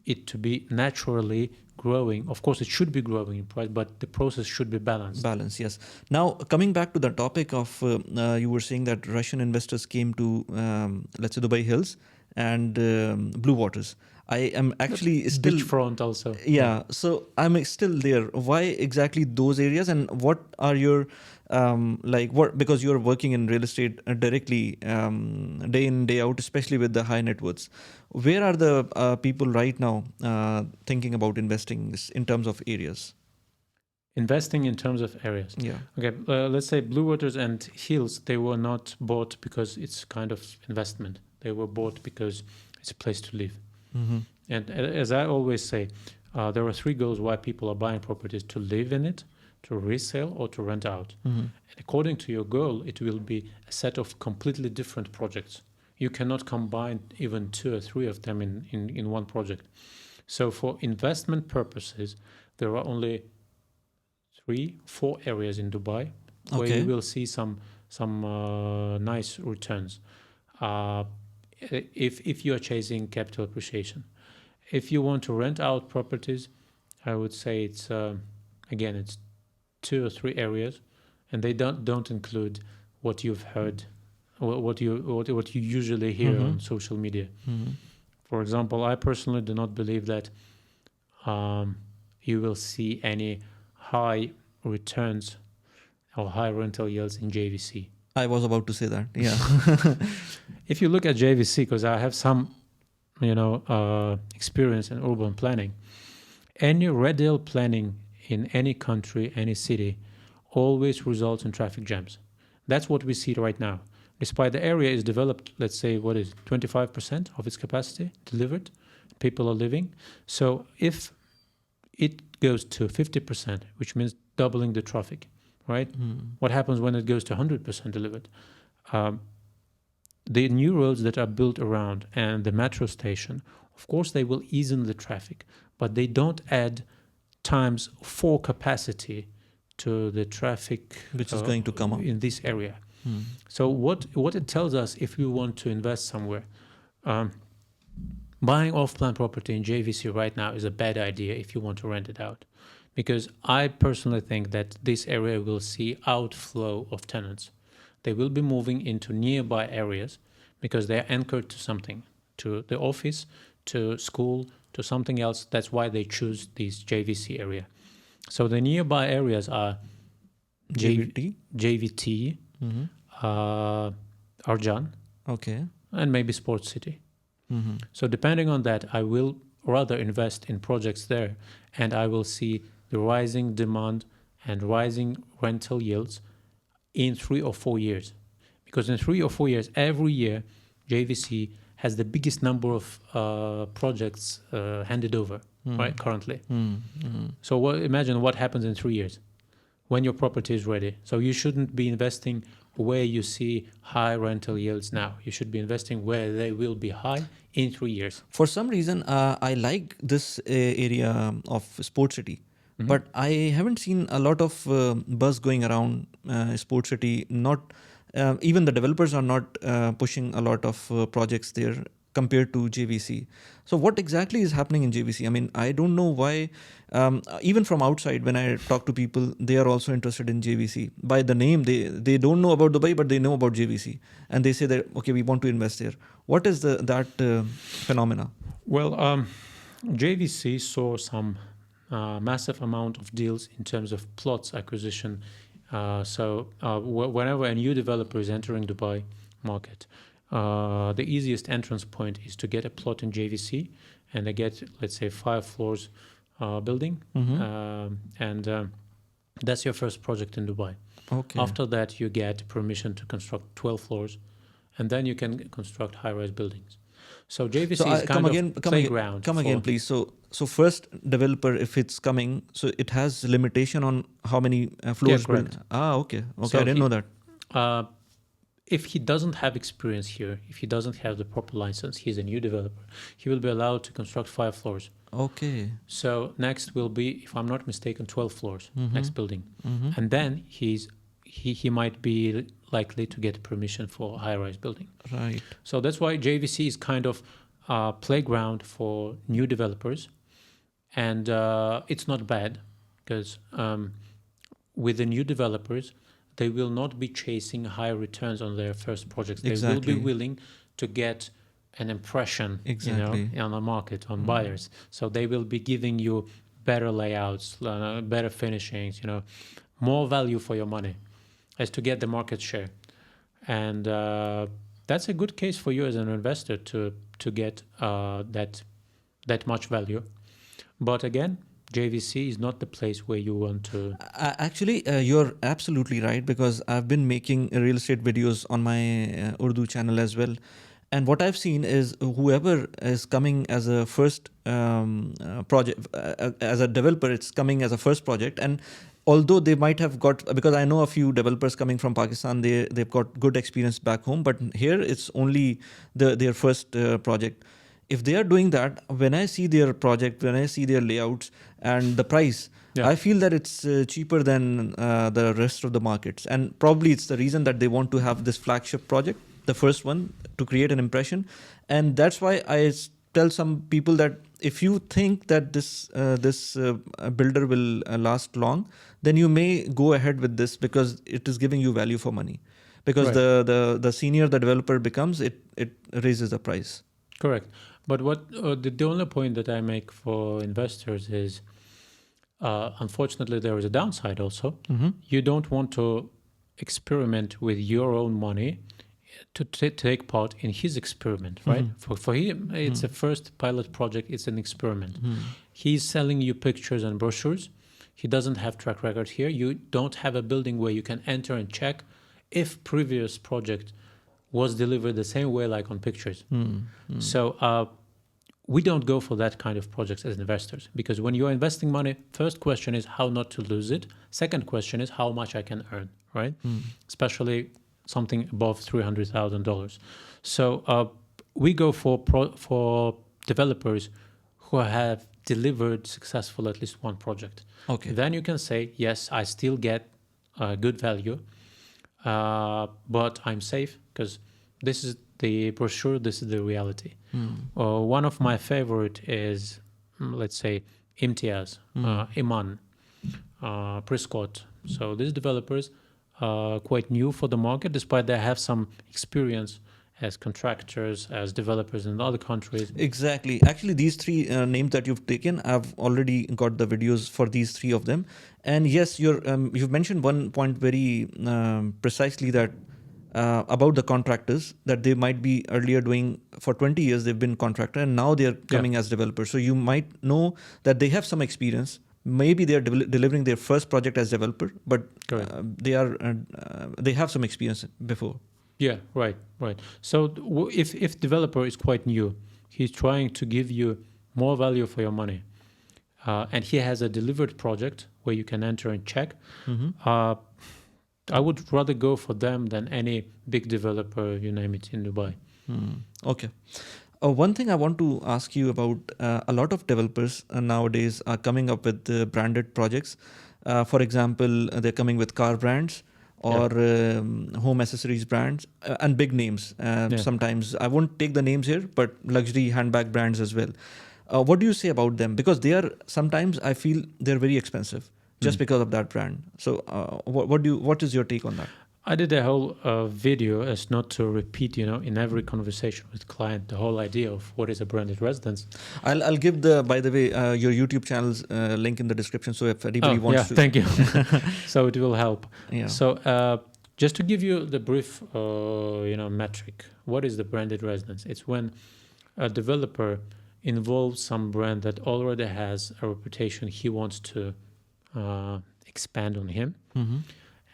it to be naturally growing. Of course, it should be growing in price, but the process should be balanced. Balance, yes. Now, coming back to the topic of, you were saying that Russian investors came to, let's say, Dubai Hills and Blue Waters. I am actually still... Beachfront also. Yeah, so I'm still there. Why exactly those areas, and what are your because you're working in real estate directly, day in, day out, especially with the high net worths. Where are the people right now thinking about investing in terms of areas? Investing in terms of areas. Yeah. Okay, let's say Blue Waters and Hills, they were not bought because it's kind of investment. They were bought because it's a place to live. Mm-hmm. And as I always say, there are three goals why people are buying properties: to live in it, to resell, or to rent out. Mm-hmm. And according to your goal, it will be a set of completely different projects. You cannot combine even 2 or 3 of them in one project. So for investment purposes, there are only 3-4 areas in Dubai where you will see some nice returns. If you are chasing capital appreciation. If you want to rent out properties, I would say it's again, it's 2 or 3 areas, and they don't include what you've heard, what you usually hear on social media. Mm-hmm. For example, I personally do not believe that you will see any high returns or high rental yields in JVC. I was about to say that. Yeah. If you look at JVC, because I have some, experience in urban planning, any radial planning in any country, any city, always results in traffic jams. That's what we see right now. Despite the area is developed, let's say, 25% of its capacity delivered, people are living. So if it goes to 50%, which means doubling the traffic, right? What happens when it goes to 100% delivered? The new roads that are built around and the metro station, of course, they will ease in the traffic, but they don't add times 4 capacity to the traffic which is going to come up in this area. So what it tells us, if we want to invest somewhere, buying off-plan property in JVC right now is a bad idea if you want to rent it out, because I personally think that this area will see outflow of tenants. They will be moving into nearby areas because they are anchored to something, to the office, to school, to something else. That's why they choose this JVC area. So the nearby areas are JVT, Arjan, and maybe Sports City. So depending on that, I will rather invest in projects there, and I will see the rising demand and rising rental yields in 3 or 4 years. Because in 3 or 4 years, every year, JVC has the biggest number of projects handed over, right, currently. So imagine what happens in 3 years when your property is ready. So you shouldn't be investing where you see high rental yields now. You should be investing where they will be high in 3 years. For some reason, I like this area of Sports City. But I haven't seen a lot of buzz going around Sports City. Not even the developers are not pushing a lot of projects there compared to JVC. So what exactly is happening in JVC? I mean, I don't know why. Even from outside, when I talk to people, they are also interested in JVC. By the name, they don't know about Dubai, but they know about JVC, and they say that okay, we want to invest there. What is that phenomena? Well, JVC saw some massive amount of deals in terms of plots acquisition. So whenever a new developer is entering Dubai market, the easiest entrance point is to get a plot in JVC, and they get, let's say, 5 floors building, and that's your first project in Dubai. After that, you get permission to construct 12 floors, and then you can construct high-rise buildings. So JVC is kind of playground. Come again, please. So first developer, if it's coming, so it has limitation on how many floors. Yeah, correct. Okay. So I didn't know that. If he doesn't have experience here, if he doesn't have the proper license, he's a new developer, he will be allowed to construct 5 floors. Okay. So next will be, if I'm not mistaken, 12 floors, next building. And then he might be likely to get permission for a high-rise building. Right. So that's why JVC is kind of playground for new developers, and it's not bad because with the new developers, they will not be chasing high returns on their first projects. They will be willing to get an impression, on the market, on buyers. So they will be giving you better layouts, better finishings, more value for your money, as to get the market share. And that's a good case for you as an investor to get that much value. But again, JVC is not the place where you want to. Actually, you're absolutely right, because I've been making real estate videos on my Urdu channel as well. And what I've seen is whoever is coming as a first project, as a developer, it's coming as a first project. And although they might have got, because I know a few developers coming from Pakistan, they've got good experience back home, but here it's only their first project. If they are doing that, when I see their project, when I see their layouts and the price, I feel that it's cheaper than the rest of the markets. And probably it's the reason that they want to have this flagship project, the first one, to create an impression. And that's why I tell some people that if you think that this builder will last long, then you may go ahead with this, because it is giving you value for money. Because the senior the developer becomes, it raises the price. Correct. But what the only point that I make for investors is, unfortunately, there is a downside also. You don't want to experiment with your own money to take part in his experiment, right? For him, it's a first pilot project. It's an experiment. He's selling you pictures and brochures. He doesn't have track record here. You don't have a building where you can enter and check if previous project was delivered the same way like on pictures. So we don't go for that kind of projects as investors, because when you're investing money, first question is how not to lose it. Second question is how much I can earn, right? Especially something above $300,000. So we go for developers who have delivered successful at least one project. Okay. Then you can say, yes, I still get good value, but I'm safe because this is the brochure, this is the reality. One of my favorite is, let's say, Imtiaz, Iman, Prescott. So these developers are quite new for the market, despite they have some experience as contractors, as developers in other countries. Exactly. Actually, these three names that you've taken, I've already got the videos for these three of them. And yes, you've mentioned one point very precisely, that about the contractors, that they might be earlier doing for 20 years, they've been contractor, and now they're coming as developers. So you might know that they have some experience. Maybe they're delivering their first project as developer, but they have some experience before. Yeah, right. So if developer is quite new, he's trying to give you more value for your money, and he has a delivered project where you can enter and check, I would rather go for them than any big developer, you name it, in Dubai. Okay. One thing I want to ask you about, a lot of developers nowadays are coming up with branded projects. For example, they're coming with car brands or home accessories brands and big names. Sometimes, I won't take the names here, but luxury handbag brands as well. What do you say about them? Because they are, sometimes I feel they're very expensive just because of that brand. So what is your take on that? I did a whole video, as not to repeat, in every conversation with client, the whole idea of what is a branded residence. I'll give by the way, your YouTube channel's link in the description. So if anybody wants to. Thank you. So it will help. Yeah. So just to give you the brief, metric, what is the branded residence? It's when a developer involves some brand that already has a reputation he wants to expand on him.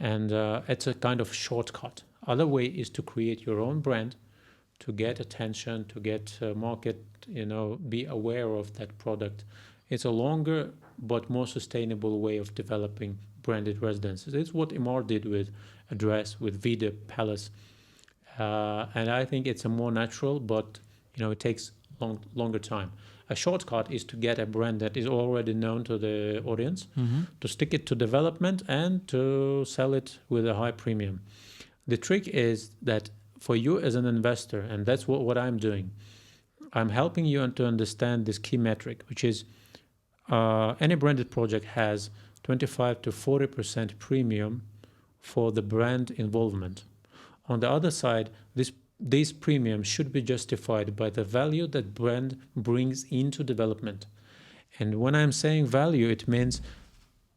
And it's a kind of shortcut. Other way is to create your own brand, to get attention, to get market, be aware of that product. It's a longer but more sustainable way of developing branded residences. It's what Imar did with Address, with Vida Palace. And I think it's a more natural, but it takes longer time. A shortcut is to get a brand that is already known to the audience, to stick it to development and to sell it with a high premium. The trick is that for you as an investor, and that's what I'm doing, I'm helping you to understand this key metric, which is any branded project has 25 to 40% premium for the brand involvement. On the other side, these premiums should be justified by the value that brand brings into development. And when I'm saying value, it means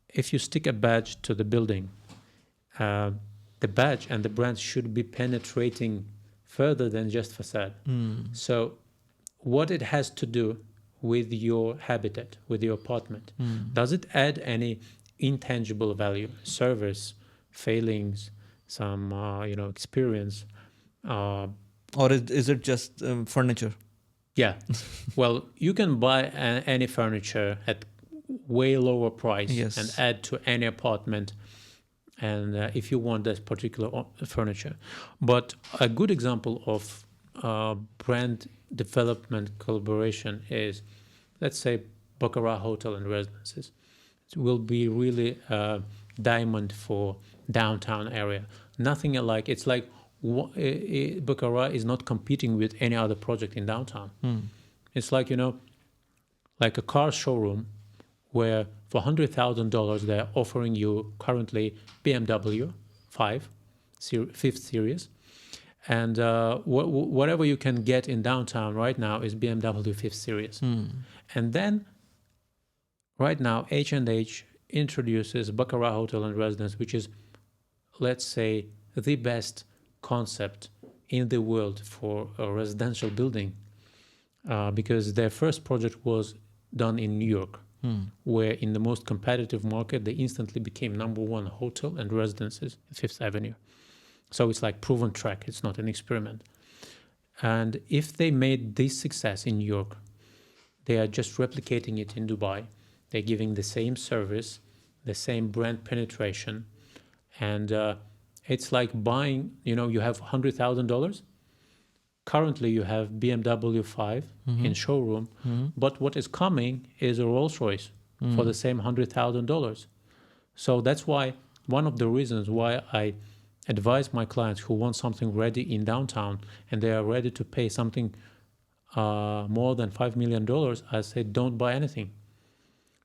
if you stick a badge to the building, the badge and the brand should be penetrating further than just facade. So what it has to do with your habitat, with your apartment, does it add any intangible value, service, failings, some experience, or is it just furniture? Yeah. Well, you can buy any furniture at way lower price and add to any apartment, and if you want that particular furniture. But a good example of brand development collaboration is, let's say, Baccarat Hotel and Residences. It will be really a diamond for downtown area. Nothing alike. It's like Baccarat is not competing with any other project in downtown. It's like, like a car showroom where for $100,000 they're offering you currently BMW 5th series, and whatever you can get in downtown right now is BMW 5th series. And then right now H&H introduces Baccarat Hotel and Residence, which is, let's say, the best concept in the world for a residential building, because their first project was done in New York, where in the most competitive market they instantly became #1 hotel and residences at Fifth Avenue. So it's like proven track, it's not an experiment. And if they made this success in New York, they are just replicating it in Dubai. They're giving the same service, the same brand penetration, and it's like buying, you have $100,000. Currently, you have BMW 5 in showroom, but what is coming is a Rolls Royce for the same $100,000. So that's why one of the reasons why I advise my clients who want something ready in downtown and they are ready to pay something more than $5 million, I say don't buy anything.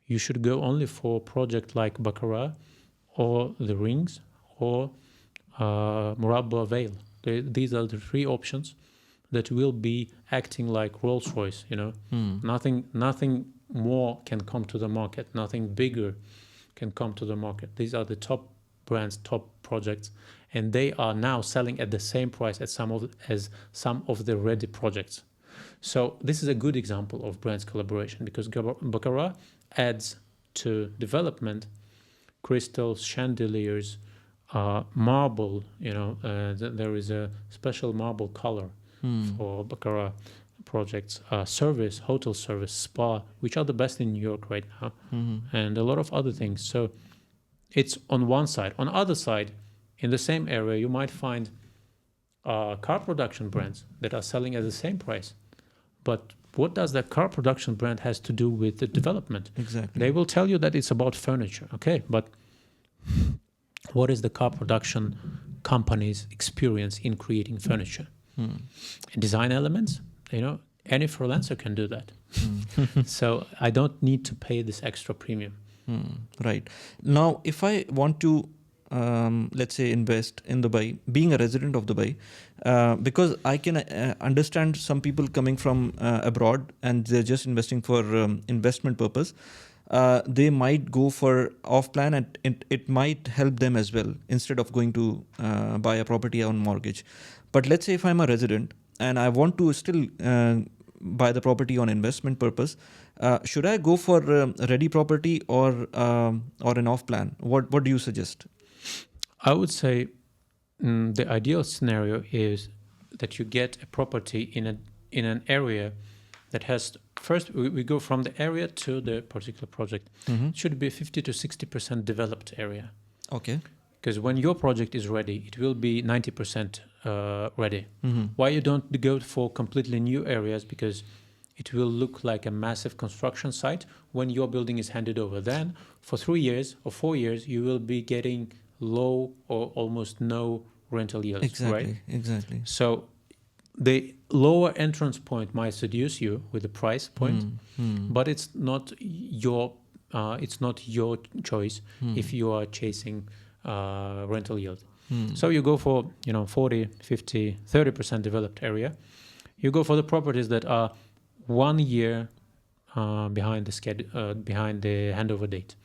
You should go only for a project like Baccarat or the Rings or Murabba Vale. These are the three options that will be acting like Rolls Royce. Nothing more can come to the market. Nothing bigger can come to the market. These are the top brands, top projects, and they are now selling at the same price as some of the ready projects. So this is a good example of brands collaboration, because Baccarat adds to development crystals, chandeliers, marble. There is a special marble color for Baccarat projects, service, hotel service, spa, which are the best in New York right now, and a lot of other things. So it's on one side. On the other side, in the same area, you might find car production brands that are selling at the same price. But what does the car production brand has to do with the development? Exactly. They will tell you that it's about furniture, okay? But what is the car production company's experience in creating furniture? Design elements, any freelancer can do that. So I don't need to pay this extra premium. Right. Now, if I want to, let's say, invest in Dubai, being a resident of Dubai, because I can understand some people coming from abroad and they're just investing for investment purpose, they might go for off-plan, and it might help them as well instead of going to buy a property on mortgage. But let's say if I'm a resident and I want to still buy the property on investment purpose, should I go for ready property or an off-plan? What do you suggest? I would say the ideal scenario is that you get a property in an area that has, first we go from the area to the particular project. It should be 50 to 60% developed area. Okay. Because when your project is ready, it will be 90% ready. Why you don't go for completely new areas? Because it will look like a massive construction site when your building is handed over. Then for 3 years or 4 years, you will be getting low or almost no rental yields. Exactly. Right? Exactly. So the lower entrance point might seduce you with the price point, but it's not your choice if you are chasing rental yield. So you go for 40, 50, 30% developed area. You go for the properties that are 1 year behind the handover date.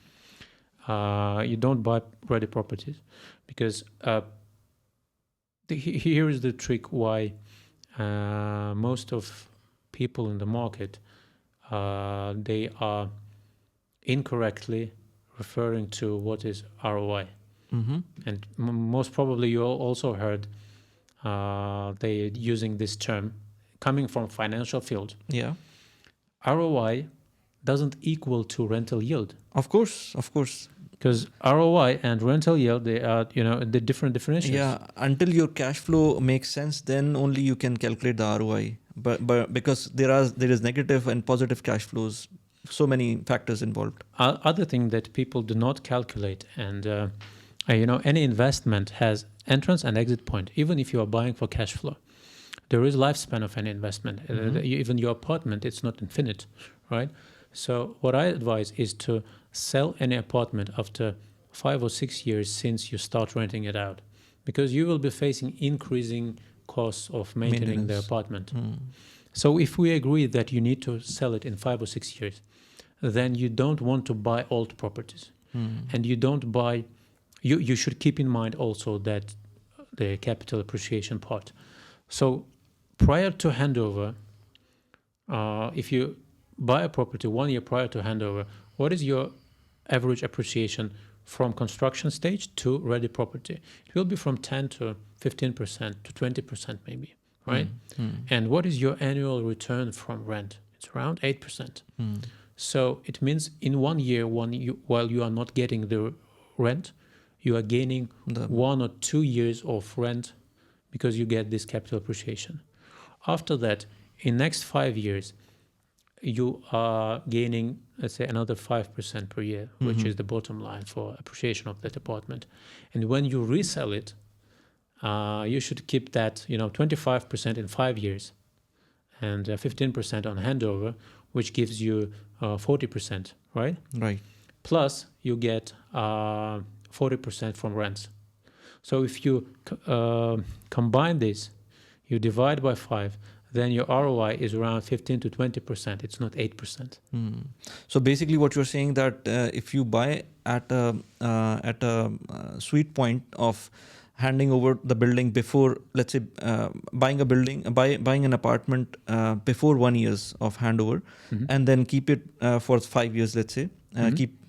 You don't buy ready properties because here is the trick why most of people in the market they are incorrectly referring to what is ROI. And most probably you also heard they using this term coming from financial field. Yeah. ROI doesn't equal to rental yield. Of course. Because ROI and rental yield, they are, the different definitions. Yeah, until your cash flow makes sense, then only you can calculate the ROI. But because there is negative and positive cash flows, so many factors involved. Other thing that people do not calculate, and any investment has entrance and exit point. Even if you are buying for cash flow, there is lifespan of any investment. Even your apartment, it's not infinite, right? So what I advise is to sell any apartment after 5 or 6 years since you start renting it out, because you will be facing increasing costs of maintaining the apartment. So if we agree that you need to sell it in 5 or 6 years, then you don't want to buy old properties. And you don't buy, you should keep in mind also that the capital appreciation part. So prior to handover, if you buy a property 1 year prior to handover, what is your average appreciation from construction stage to ready property? It will be from 10 to 15% to 20% maybe, right? And what is your annual return from rent? It's around 8%. So it means in 1 year, while you are not getting the rent, you are gaining 1 or 2 years of rent because you get this capital appreciation. After that, in next 5 years, you are gaining, let's say, another 5% per year, which is the bottom line for appreciation of that apartment. And when you resell it, you should keep that 25% in 5 years and 15% on handover, which gives you 40%, right? Right. Plus you get 40% from rents. So if you combine this, you divide by 5, then your ROI is around 15 to 20%. It's not 8%. So basically, what you're saying that if you buy at a sweet point of handing over the building before, let's say, buying an apartment before 1 year of handover, and then keep it for 5 years, let's say,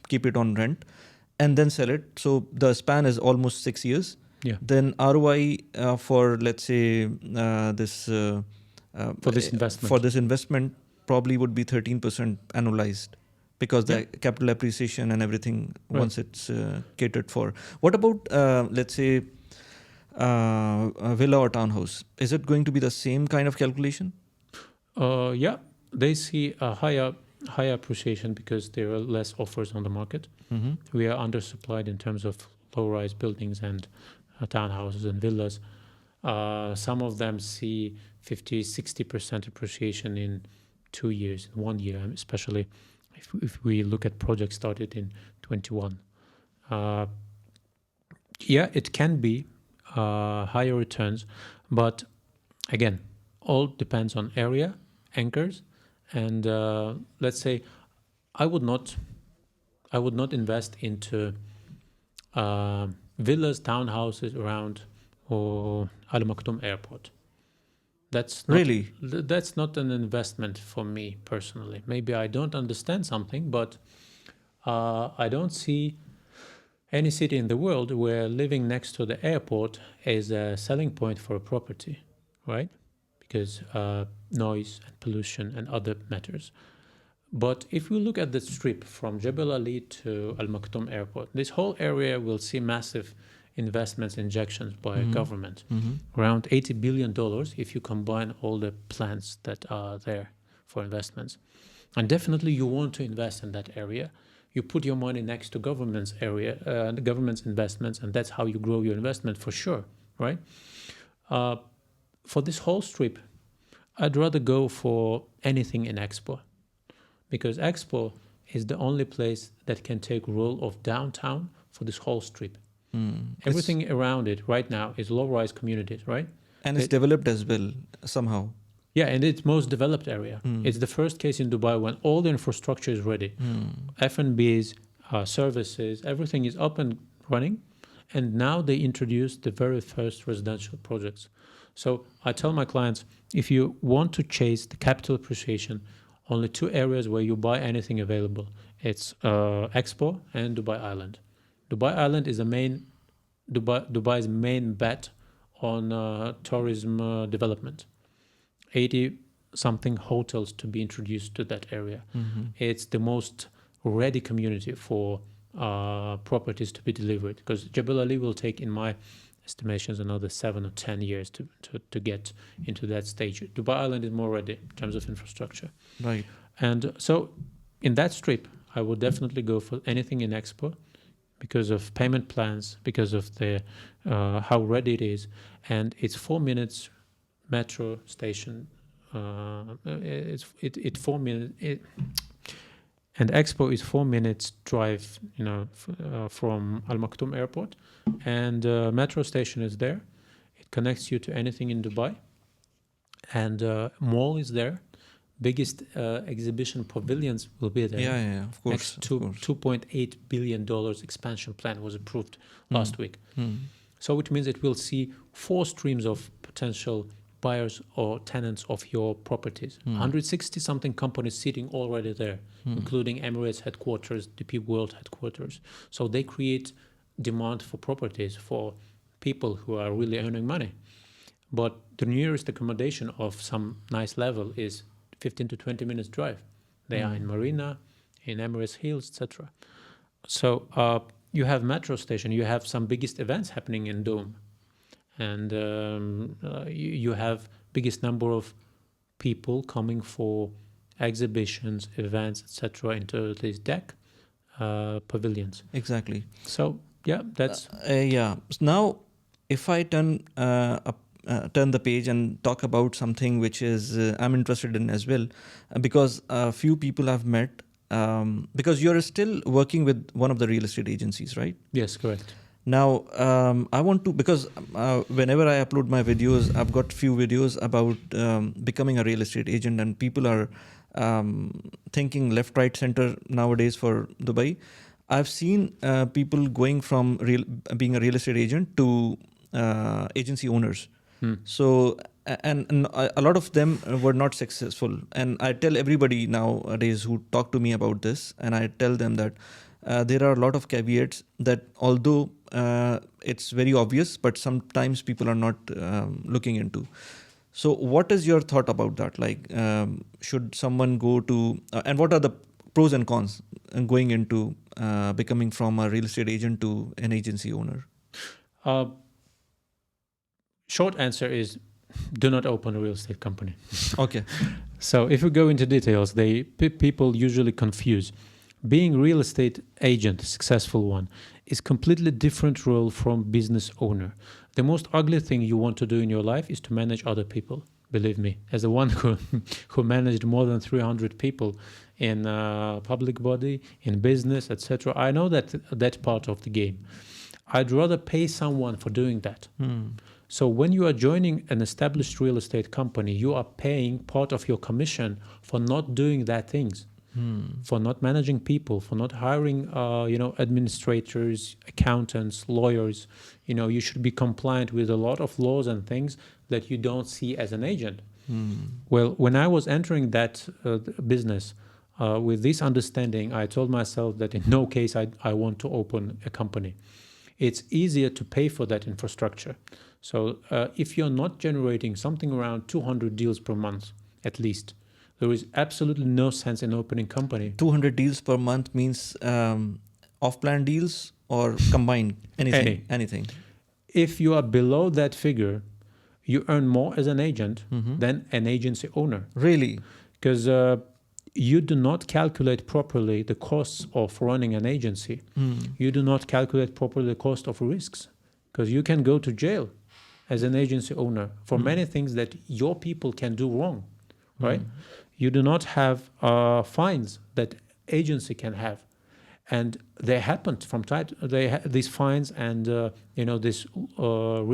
keep it on rent, and then sell it. So the span is almost 6 years. Yeah. Then ROI for, let's say, this. For this investment probably would be 13% annualized, because the capital appreciation and everything once it's catered for. What about let's say a villa or townhouse? Is it going to be the same kind of calculation? Yeah, they see a higher appreciation because there are less offers on the market. We are undersupplied in terms of low-rise buildings and townhouses and villas. Some of them see 50-60% appreciation in 2 years, in 1 year, especially if we look at projects started in 21. Yeah, it can be higher returns, but again, all depends on area, anchors, and let's say I would not invest into villas, townhouses around Al Maktoum Airport. That's not an investment for me personally. Maybe I don't understand something, but I don't see any city in the world where living next to the airport is a selling point for a property, right? Because noise and pollution and other matters. But if we look at the strip from Jebel Ali to Al Maktoum Airport, this whole area will see massive investments, injections by government, around $80 billion if you combine all the plans that are there for investments. And definitely you want to invest in that area. You put your money next to government's area, the government's investments, and that's how you grow your investment for sure, right? For this whole strip, I'd rather go for anything in Expo, because Expo is the only place that can take role of downtown for this whole strip. Everything around it right now is low-rise communities, right? And it's developed as well somehow. Yeah, and it's most developed area. It's the first case in Dubai when all the infrastructure is ready. F&Bs, services, everything is up and running. And now they introduced the very first residential projects. So I tell my clients, if you want to chase the capital appreciation, only two areas where you buy anything available. It's Expo and Dubai Island. Dubai Island is Dubai's main bet on tourism development. 80-something hotels to be introduced to that area. It's the most ready community for properties to be delivered, because Jebel Ali will take, in my estimations, another 7 or 10 years to get into that stage. Dubai Island is more ready in terms of infrastructure. Right. And so in that strip, I would definitely go for anything in Expo because of payment plans, because of the how ready it is. And it's 4 minutes metro station. It's 4 minutes. And Expo is 4 minutes drive, from Al Maktoum Airport, and metro station is there. It connects you to anything in Dubai, and mall is there. Biggest exhibition pavilions will be there. Yeah, of course. Next to $2.8 billion expansion plan was approved last week. So which means it will see 4 streams of potential buyers or tenants of your properties. 160 something companies sitting already there, including Emirates headquarters, DP World headquarters. So they create demand for properties for people who are really earning money. But the nearest accommodation of some nice level is 15 to 20 minutes drive. They are in Marina, in Emirates Hills, etc. So you have metro station, you have some biggest events happening in Dome. And you have biggest number of people coming for exhibitions, events, etc. into these deck pavilions. Exactly. So yeah, that's yeah. Now, if I turn the page and talk about something which is I'm interested in as well, because a few people I've met, because you're still working with one of the real estate agencies, right? Yes, correct. Now, I want to, because whenever I upload my videos, I've got few videos about becoming a real estate agent, and people are thinking left, right, center nowadays for Dubai. I've seen people going from being a real estate agent to agency owners. So, and a lot of them were not successful. And I tell everybody nowadays who talk to me about this, and I tell them that there are a lot of caveats that although it's very obvious, but sometimes people are not looking into. So what is your thought about that? Like, should someone go to, and what are the pros and cons going into becoming from a real estate agent to an agency owner? Short answer is, do not open a real estate company. Okay. So if we go into details, people usually confuse. Being real estate agent, successful one, is completely different role from business owner. The most ugly thing you want to do in your life is to manage other people. Believe me, as the one who managed more than 300 people in public body, in business, etc., I know that part of the game. I'd rather pay someone for doing that. So when you are joining an established real estate company, you are paying part of your commission for not doing that things. For not managing people, for not hiring, administrators, accountants, lawyers. You should be compliant with a lot of laws and things that you don't see as an agent. Well, when I was entering that business with this understanding, I told myself that in no case I want to open a company. It's easier to pay for that infrastructure. So if you're not generating something around 200 deals per month, at least, there is absolutely no sense in opening company. 200 deals per month means off-plan deals or combined? Anything. If you are below that figure, you earn more as an agent than an agency owner. Really? Because you do not calculate properly the costs of running an agency. You do not calculate properly the cost of risks, because you can go to jail as an agency owner for many things that your people can do wrong, right? You do not have fines that agency can have, and they happened from time. These fines and these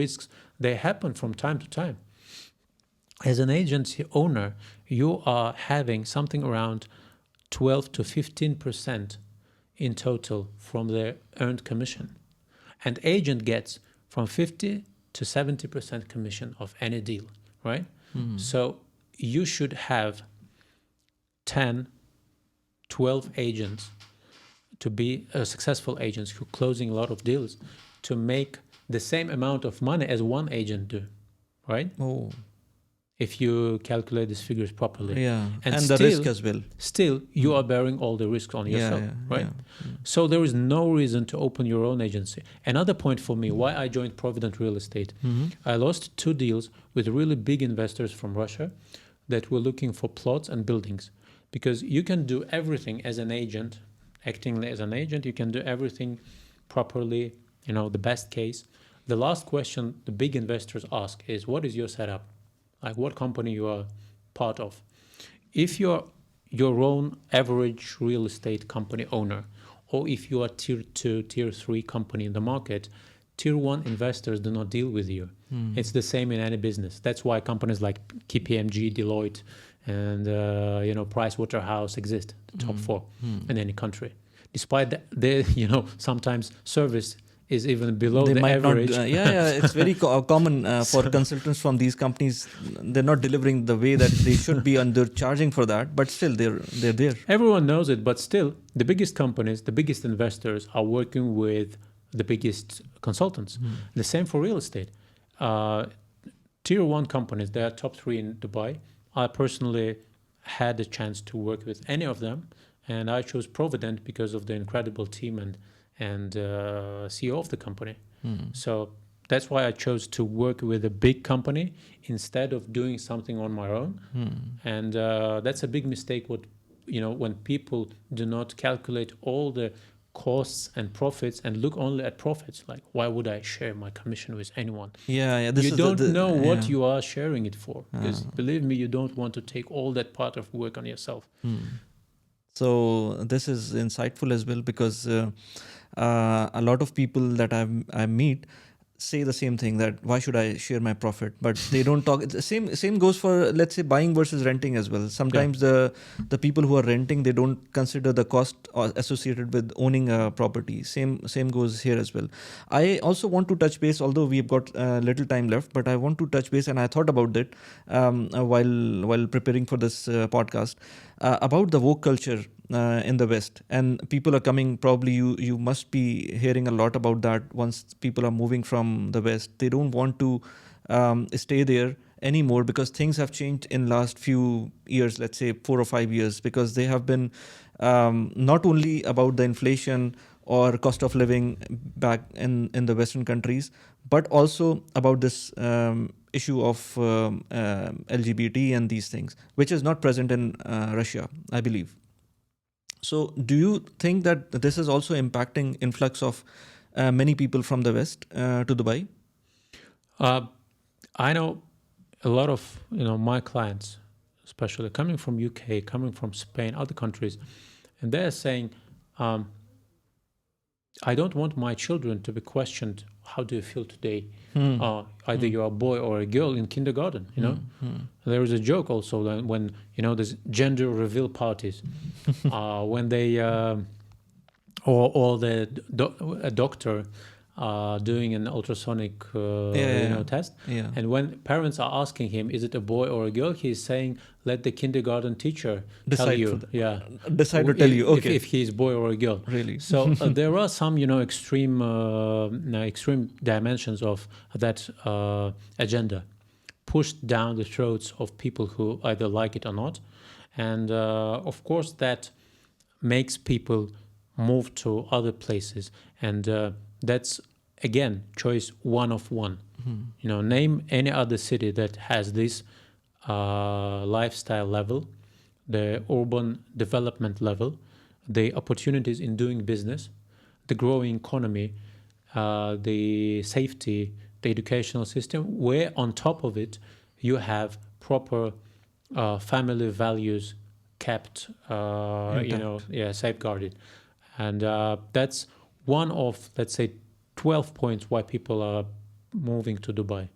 risks, they happen from time to time. As an agency owner, you are having something around 12 to 15% in total from their earned commission, and agent gets from 50 to 70% commission of any deal, right? So you should have 10, 12 agents to be successful agents who are closing a lot of deals to make the same amount of money as one agent do, right? Oh, If you calculate these figures properly. yeah. And still, the risk as well. Still, you are bearing all the risks on yourself, right? So there is no reason to open your own agency. Another point for me, why I joined Provident Real Estate. I lost 2 deals with really big investors from Russia that were looking for plots and buildings. Because you can do everything as an agent, acting as an agent, you can do everything properly, the best case. The last question the big investors ask is, what is your setup? Like what company you are part of. If you're your own average real estate company owner, or if you are tier 2, tier 3 company in the market, tier 1 investors do not deal with you. It's the same in any business. That's why companies like KPMG, Deloitte, and Pricewaterhouse exist, the top 4 in any country. Despite that, they, sometimes service is even below they the might average. not, it's very common for consultants from these companies. They're not delivering the way that they should be, and they're charging for that, but still they're there. Everyone knows it, but still the biggest companies, the biggest investors are working with the biggest consultants. The same for real estate. Tier 1 companies, they are top 3 in Dubai. I personally had the chance to work with any of them, and I chose Provident because of the incredible team and CEO of the company. So that's why I chose to work with a big company instead of doing something on my own. And that's a big mistake. When people do not calculate all the costs and profits and look only at profits, like why would I share my commission with anyone? You don't know what you are sharing it for, because believe me, you don't want to take all that part of work on yourself. So this is insightful as well, because a lot of people that I meet say the same thing, that why should I share my profit? But they don't talk. The same goes for, let's say, buying versus renting as well. Sometimes the people who are renting, they don't consider the cost associated with owning a property. Same goes here as well. I also want to touch base, although we've got little time left, but I want to touch base, and I thought about it while preparing for this podcast, about the woke culture in the West. And people are coming, probably you must be hearing a lot about that. Once people are moving from the West, they don't want to stay there anymore, because things have changed in last few years, let's say 4 or 5 years, because they have been not only about the inflation or cost of living back in the Western countries, but also about this issue of LGBT and these things, which is not present in Russia, I believe. So do you think that this is also impacting influx of many people from the West to Dubai? I know a lot of my clients, especially coming from UK, coming from Spain, other countries, and they're saying, I don't want my children to be questioned, how do you feel today? Either you're a boy or a girl in kindergarten, There is a joke also that when, there's gender reveal parties, when they, or a doctor doing an ultrasonic test. Yeah. And when parents are asking him, is it a boy or a girl? He's saying, let the kindergarten teacher tell you. Decide to tell you, okay. If he's boy or a girl. Really? So there are some, extreme dimensions of that agenda pushed down the throats of people who either like it or not. And of course, that makes people move to other places. And that's, again, choice one of one. Name any other city that has this lifestyle level, the urban development level, the opportunities in doing business, the growing economy, the safety, the educational system, where on top of it you have proper family values kept, safeguarded. And that's one of, let's say, 12 points why people are moving to Dubai.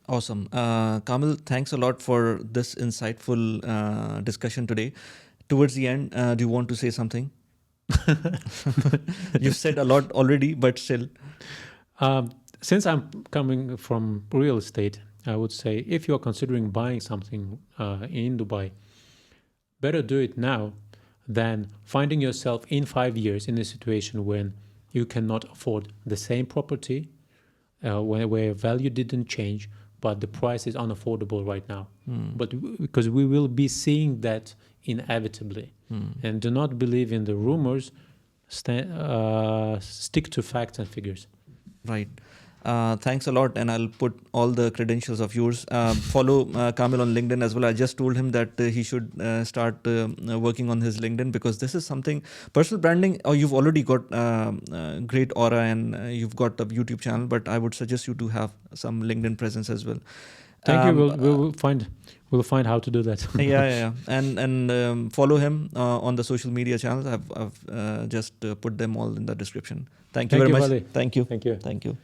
Awesome. Kamil, thanks a lot for this insightful discussion today. Towards the end, do you want to say something? You've said a lot already, but still. Since I'm coming from real estate, I would say if you're considering buying something in Dubai, better do it now than finding yourself in 5 years in a situation when you cannot afford the same property, where value didn't change, but the price is unaffordable right now. But because we will be seeing that inevitably. And do not believe in the rumors, stick to facts and figures. Right. Thanks a lot, and I'll put all the credentials of yours. Follow Kamil on LinkedIn as well. I just told him that he should start working on his LinkedIn, because this is something, personal branding, you've already got great aura, and you've got a YouTube channel, but I would suggest you to have some LinkedIn presence as well. Thank you. We'll find how to do that. Yeah. And follow him on the social media channels. I've just put them all in the description. Thank you very much. Wali. Thank you. Thank you. Thank you.